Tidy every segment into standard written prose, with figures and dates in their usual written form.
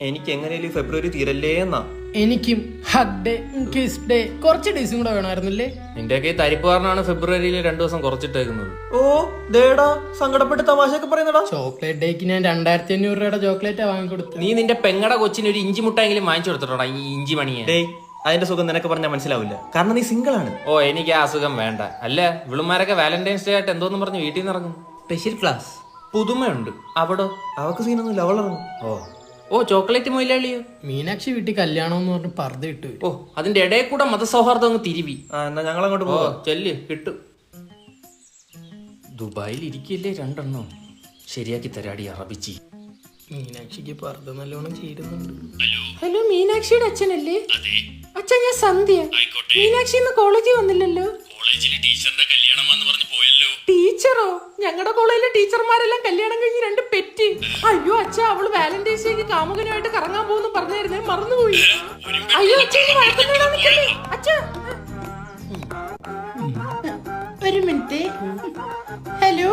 എനിക്ക് എങ്ങനെയും ഫെബ്രുവരി തീരല്ലേ എന്നാ. എനിക്കും ഹഗ് ഡേ, കിസ് ഡേ, കുറച്ച് ഡേയ്സും കൂടെ വേണമായിരുന്നില്ലേ? നിന്റെയൊക്കെ തരിപ്പ് കാരണമാണ് ഫെബ്രുവരിയിൽ 2 ദിവസം കുറച്ചിട്ടേക്കുന്നത്. ഓ ദേടാ, സങ്കടപ്പെട്ട് തമാശയൊക്കെ പറയുന്നടാ. ചോക്ലേറ്റ് ഡേക്ക് ഞാൻ 2500 രൂപയുടെ ചോക്ലേറ്റാ വാങ്ങിക്കൊടുത്തു. നീ നിന്റെ പെങ്ങടെ കൊച്ചിന് ഒരു ഇഞ്ചി മുട്ടായെങ്കിലും വാങ്ങിച്ചു കൊടുത്തിട്ടോടാ ഈ ഇഞ്ചി മണിയെ. ഡേയ്, അതിന്റെ സുഖം നിനക്ക് പറഞ്ഞാൽ മനസ്സിലാവില്ല, കാരണം നീ സിംഗിൾ ആണ്. ഓ എനിക്ക് ആ അസുഖം വേണ്ട. അല്ല ഇവളുമാരൊക്കെ വാലന്റൈൻസ് ഡേ ആയിട്ട് എന്തോന്ന് പറഞ്ഞ് വീട്ടിൽ നിന്ന് ഇറങ്ങും. സ്പെഷ്യൽ ക്ലാസ് പുതുമയുണ്ട്. അവിടോ അവക്ക് സീനൊന്നുമില്ല, അവളിറങ്ങും. ഓ ചോക്ലേറ്റ് മൊയിലാളിയോ? മീനാക്ഷി വീട്ടിൽ കല്യാണം എന്ന് പറഞ്ഞ് പർദ്ദ ഇട്ടു. ഓ അതിന്റെ ഇടയിൽ കൂടെ മതസൗഹാർദ്ദം അങ്ങ് തിരുവി. എന്നാ ഞങ്ങൾ അങ്ങോട്ട് ഓ പോവാം. ചെല്ല് കിട്ടും. ദുബായിൽ ഇരിക്കില്ലേ 2 എണ്ണം. ശരിയാക്കി തരാടി അറബിച്ചി. മീനാക്ഷിക്ക് പർദ്ദ നല്ലോണം ചേരുന്നുണ്ട്. ഹലോ, മീനാക്ഷിയുടെ അച്ഛനല്ലേ? അച്ഛൻ ഞാൻ സന്ധ്യ. മീനാക്ഷി ഇന്ന് കോളേജിൽ വന്നില്ലല്ലോ. ടീച്ചറോ? ഞങ്ങളുടെ കോളേജിലെ ടീച്ചർമാരെല്ലാം കല്യാണം കഴിഞ്ഞ് 2 പെറ്റ്. അയ്യോ അച്ഛ, അവള് വാലന്റൈൻസ് ഡേക്ക് കാമുകനുമായിട്ട് കറങ്ങാൻ പോകുന്നു പറഞ്ഞായിരുന്നേ, മറന്നുപോയി. അയ്യോ അച്ഛ, അച്ഛ ഒരു മിനിറ്റ്. ഹലോ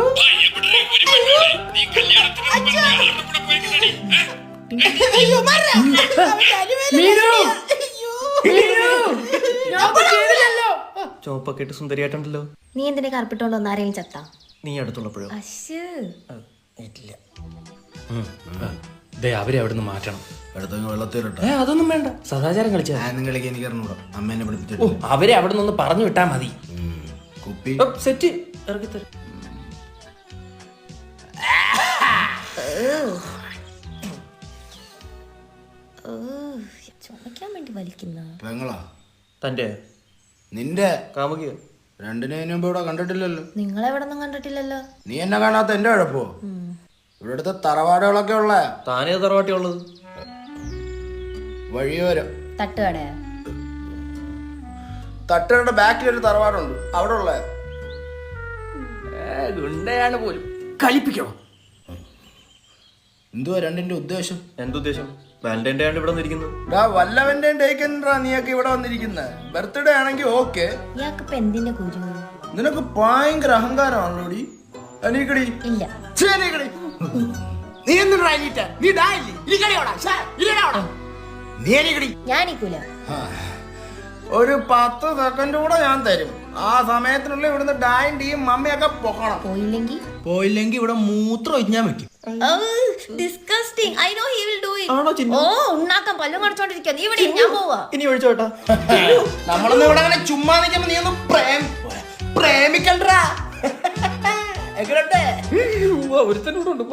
ചോപ്പൊക്കെ ഇട്ട് സുന്ദരിയായിട്ടുണ്ടല്ലോ. നീ എന്തിനാ കറുപ്പിട്ടോണ്ട് വന്ന് ആരെങ്കിലും ചത്താ? നീ അടുത്തുള്ളപ്പോഴോ? അശ്ശ്, ഇല്ല. അവരെ അവിടെ നിന്ന് മാറ്റണം. വെള്ളത്തിലിട്ടോ അതൊന്നും വേണ്ട, സദാചാരം കളിച്ചാ. കളിക്ക് എനിക്ക് അറിഞ്ഞൂടാ. അമ്മേനെ ഓ പഠിപ്പിച്ചിട്ട് അവരെ അവിടെ നിന്ന് പറഞ്ഞു വിട്ടാ മതി. കുപ്പി സെറ്റ് ഇറക്കിത്തരും. ചുമക്കാൻ വേണ്ടി വലിക്കുന്ന പെങ്ങളാ തന്റെ നിന്റെ കാമുകിയോ? രണ്ടിനു മുമ്പ് ഇവിടെ കണ്ടിട്ടില്ലല്ലോ. നിങ്ങളെവിടൊന്നും കണ്ടിട്ടില്ലല്ലോ. നീ എന്നെ കാണാത്ത എന്റെ കുഴപ്പോ? ഇവിടെ അടുത്ത തറവാടുകളൊക്കെ ഉള്ള താനേത് തറവാട്ടി ഉള്ളത്? വഴിയോരം തട്ടുകടയാ? തട്ടുകളുടെ ബാക്കിലൊരു തറവാടുണ്ട്, അവിടെ ഉള്ള ഗുണ്ടയാണ് പോലും. കളിപ്പിക്കണോ? എന്തുവാ രണ്ടിന്റെ ഉദ്ദേശം? എന്തുദ്ദേശം? വാലന്റൈൻ ഡേ ആണ് ഇവിടെ വന്നിരിക്കുന്നത്. വല്ലവന്റെ ഡേക്കെന്താ നീയൊക്കെ ഇവിടെ വന്നിരിക്കുന്നത്? ബർത്ത്ഡേ ആണെങ്കിൽ ഓക്കെ, ഇയാൾക്കിപ്പോ എന്തിന്റെ കുരു? നിനക്ക് ഭയങ്കര അഹങ്കാരമാണല്ലോടി. എണീക്കടി. ഇല്ല. നീ എന്തിനാ എണീറ്റ? നീ ഡായില്ലേ? നീ എണീക്കടി. ഞാനിക്കൂല. ഒരു 10 സെക്കൻഡ് കൂടെ ഞാൻ തരും. ആ സമയത്തിനുള്ളിൽ ഇവിടുന്ന് ഡായും ടീയും മമ്മിയൊക്കെ പൊക്കണം. പോയില്ലെങ്കിൽ ഇവിടെ മൂത്രം ഒഴിഞ്ഞാൻ വെക്കും. Disgusting. I know he will do it. ആണോ ചിന്നു? ഓ, ഉണ്ണാക്കാൻ പല്ലും കടിച്ചോണ്ടിരിക്കുക. നീ ഇവിടെ ഞാൻ പോവാ. ഇനി ഒഴിച്ചോട്ടാ. നമ്മളൊന്നും ഇവിടെ അങ്ങനെ ചുമ്മാ നിൽക്കുമ്പോ നീ ഒന്ന് പ്രേമിക്കണ്ടാ. ഒരുത്തനോടുണ്ട്.